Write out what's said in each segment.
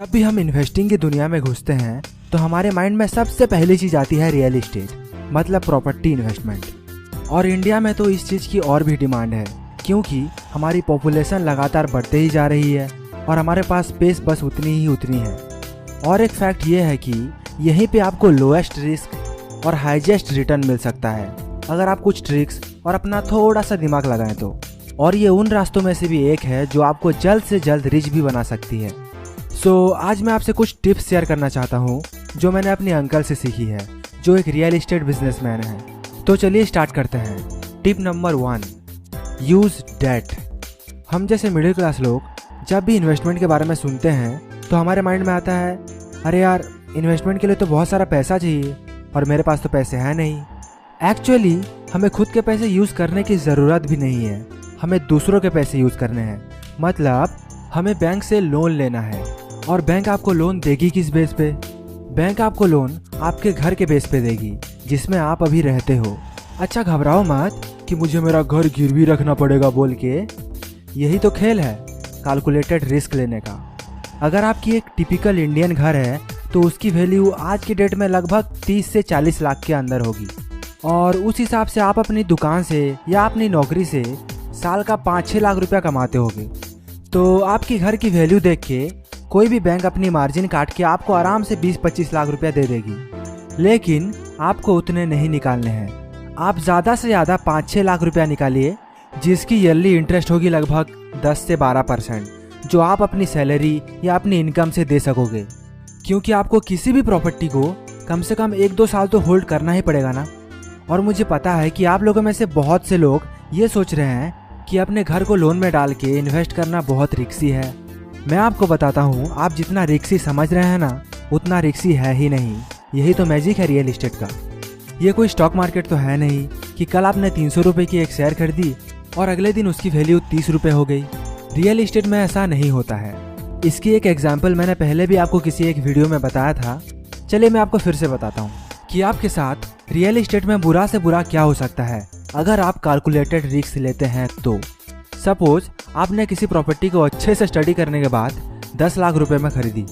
जब भी हम इन्वेस्टिंग की दुनिया में घुसते हैं तो हमारे माइंड में सबसे पहली चीज आती है रियल एस्टेट, मतलब प्रॉपर्टी इन्वेस्टमेंट। और इंडिया में तो इस चीज़ की और भी डिमांड है क्योंकि हमारी पॉपुलेशन लगातार बढ़ते ही जा रही है और हमारे पास स्पेस बस उतनी है। और एक फैक्ट ये है कि यहीं पे आपको लोएस्ट रिस्क और हाईएस्ट रिटर्न मिल सकता है अगर आप कुछ ट्रिक्स और अपना थोड़ा सा दिमाग लगाएं तो। और ये उन रास्तों में से भी एक है जो आपको जल्द से जल्द रिच भी बना सकती है। आज मैं आपसे कुछ टिप्स शेयर करना चाहता हूँ जो मैंने अपने अंकल से सीखी है, जो एक रियल एस्टेट बिजनेसमैन है। तो चलिए स्टार्ट करते हैं। Tip number 1, use date. हम जैसे मिडिल क्लास लोग जब भी इन्वेस्टमेंट के बारे में सुनते हैं तो हमारे माइंड में आता है, अरे यार इन्वेस्टमेंट के लिए तो बहुत सारा पैसा चाहिए और मेरे पास तो पैसे हैं नहीं। एक्चुअली हमें खुद के पैसे यूज़ करने की ज़रूरत भी नहीं है, हमें दूसरों के पैसे यूज़ करने हैं। मतलब हमें बैंक से लोन लेना है और बैंक आपको लोन देगी किस बेस पे? बैंक आपको लोन आपके घर के बेस पे देगी जिसमें आप अभी रहते हो। अच्छा घबराओ मत कि मुझे मेरा घर गिरवी रखना पड़ेगा बोल के, यही तो खेल है कैलकुलेटेड रिस्क लेने का। अगर आपकी एक टिपिकल इंडियन घर है तो उसकी वैल्यू आज की डेट में लगभग 30 से 40 लाख के अंदर होगी और उस हिसाब से आप अपनी दुकान से या अपनी नौकरी से साल का 5-6 लाख रुपया कमाते होगे। तो आपकी घर की वैल्यू देख के कोई भी बैंक अपनी मार्जिन काट के आपको आराम से 20-25 लाख रुपया दे देगी, लेकिन आपको उतने नहीं निकालने हैं। आप ज़्यादा से ज़्यादा 5-6 लाख रुपया निकालिए जिसकी ईयरली इंटरेस्ट होगी लगभग 10 से 12%, जो आप अपनी सैलरी या अपनी इनकम से दे सकोगे। क्योंकि आपको किसी भी प्रॉपर्टी को कम से कम 1-2 साल तो होल्ड करना ही पड़ेगा ना। और मुझे पता है कि आप लोगों में से बहुत से लोग ये सोच रहे हैं कि अपने घर को लोन में डाल के इन्वेस्ट करना बहुत रिस्की है। मैं आपको बताता हूँ, आप जितना रिस्की समझ रहे हैं ना उतना रिस्की है ही नहीं। यही तो मैजिक है रियल एस्टेट का। ये कोई स्टॉक मार्केट तो है नहीं कि कल आपने 300 रुपये की एक शेयर खरीदी और अगले दिन उसकी वैल्यू 30 रुपये हो गई। रियल एस्टेट में ऐसा नहीं होता है। इसकी एक एग्जाम्पल मैंने पहले भी आपको किसी एक वीडियो में बताया था। चलिए मैं आपको फिर से बताता हूँ कि आपके साथ रियल एस्टेट में बुरा से बुरा क्या हो सकता है अगर आप कैलकुलेटेड रिस्क लेते हैं तो। सपोज आपने किसी प्रॉपर्टी को अच्छे से स्टडी करने के बाद 10 लाख रुपए में खरीदी।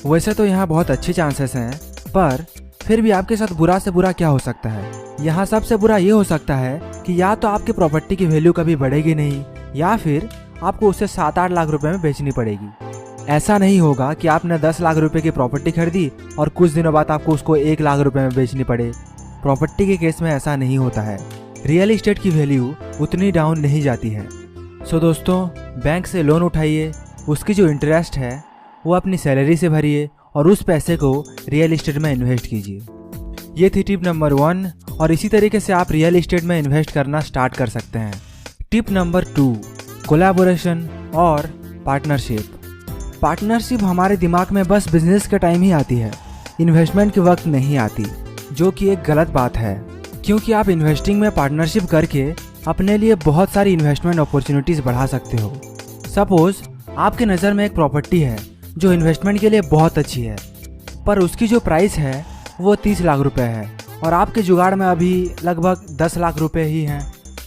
वैसे तो यहाँ बहुत अच्छे चांसेस हैं, पर फिर भी आपके साथ बुरा से बुरा क्या हो सकता है? यहाँ सबसे बुरा ये हो सकता है कि या तो आपकी प्रॉपर्टी की वैल्यू कभी बढ़ेगी नहीं या फिर आपको उसे 7-8 लाख रुपए में बेचनी पड़ेगी। ऐसा नहीं होगा कि आपने 10 लाख रुपए की प्रॉपर्टी खरीदी और कुछ दिनों बाद आपको उसको 1 लाख रुपए में बेचनी पड़े। प्रॉपर्टी के केस में ऐसा नहीं होता है। रियल एस्टेट की वैल्यू उतनी डाउन नहीं जाती है। दोस्तों, बैंक से लोन उठाइए, उसकी जो इंटरेस्ट है वो अपनी सैलरी से भरिए और उस पैसे को रियल एस्टेट में इन्वेस्ट कीजिए। ये थी टिप नंबर 1 और इसी तरीके से आप रियल एस्टेट में इन्वेस्ट करना स्टार्ट कर सकते हैं। टिप नंबर 2, कोलैबोरेशन और पार्टनरशिप। पार्टनरशिप हमारे दिमाग में बस बिजनेस के टाइम ही आती है, इन्वेस्टमेंट के वक्त नहीं आती, जो कि एक गलत बात है क्योंकि आप इन्वेस्टिंग में पार्टनरशिप करके अपने लिए बहुत सारी इन्वेस्टमेंट अपॉर्चुनिटीज़ बढ़ा सकते हो। सपोज आपके नज़र में एक प्रॉपर्टी है जो इन्वेस्टमेंट के लिए बहुत अच्छी है, पर उसकी जो प्राइस है वो 30 लाख रुपए है और आपके जुगाड़ में अभी लगभग 10 लाख रुपए ही हैं।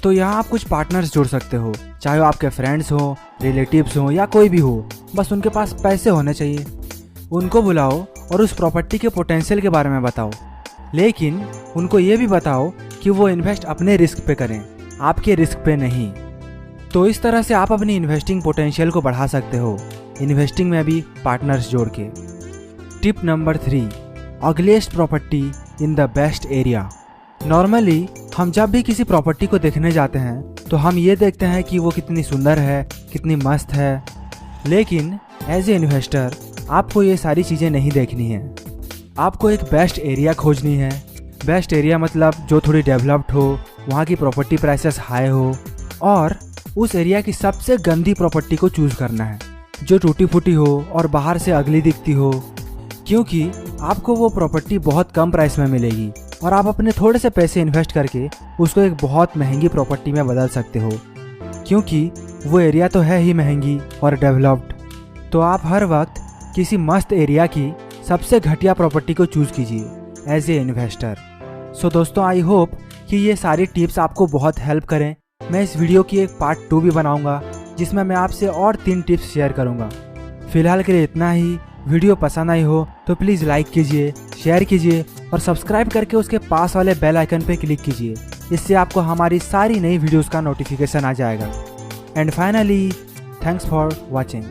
तो यहाँ आप कुछ पार्टनर्स जोड़ सकते हो, चाहे वो आपके फ्रेंड्स हो, रिलेटिव्स हो या कोई भी हो, बस उनके पास पैसे होने चाहिए। उनको बुलाओ और उस प्रॉपर्टी के पोटेंशियल के बारे में बताओ, लेकिन उनको ये भी बताओ कि वो इन्वेस्ट अपने रिस्क पे करें, आपके रिस्क पे नहीं। तो इस तरह से आप अपनी इन्वेस्टिंग पोटेंशियल को बढ़ा सकते हो, इन्वेस्टिंग में भी पार्टनर्स जोड़ के। Tip number 3, ugliest property in the best area. Normally हम जब भी किसी प्रॉपर्टी को देखने जाते हैं तो हम ये देखते हैं कि वो कितनी सुंदर है, कितनी मस्त है, लेकिन एज ए इन्वेस्टर आपको ये सारी चीज़ें नहीं देखनी है। आपको एक बेस्ट एरिया खोजनी है। बेस्ट एरिया मतलब जो थोड़ी डेवलप्ड हो, वहाँ की प्रॉपर्टी प्राइसेस हाई हो और उस एरिया की सबसे गंदी प्रॉपर्टी को चूज़ करना है, जो टूटी फूटी हो और बाहर से अगली दिखती हो, क्योंकि आपको वो प्रॉपर्टी बहुत कम प्राइस में मिलेगी और आप अपने थोड़े से पैसे इन्वेस्ट करके उसको एक बहुत महंगी प्रॉपर्टी में बदल सकते हो, क्योंकि वो एरिया तो है ही महंगी और डेवलप्ड। तो आप हर वक्त किसी मस्त एरिया की सबसे घटिया प्रॉपर्टी को चूज़ कीजिए एज ए इन्वेस्टर। दोस्तों, आई होप कि ये सारी टिप्स आपको बहुत हेल्प करें। मैं इस वीडियो की एक पार्ट 2 भी बनाऊंगा जिसमें मैं आपसे और 3 टिप्स शेयर करूंगा। फिलहाल के लिए इतना ही। वीडियो पसंद आई हो तो प्लीज़ लाइक कीजिए, शेयर कीजिए और सब्सक्राइब करके उसके पास वाले बेल आइकन पर क्लिक कीजिए। इससे आपको हमारी सारी नई वीडियोस का नोटिफिकेशन आ जाएगा। And finally, thanks for watching.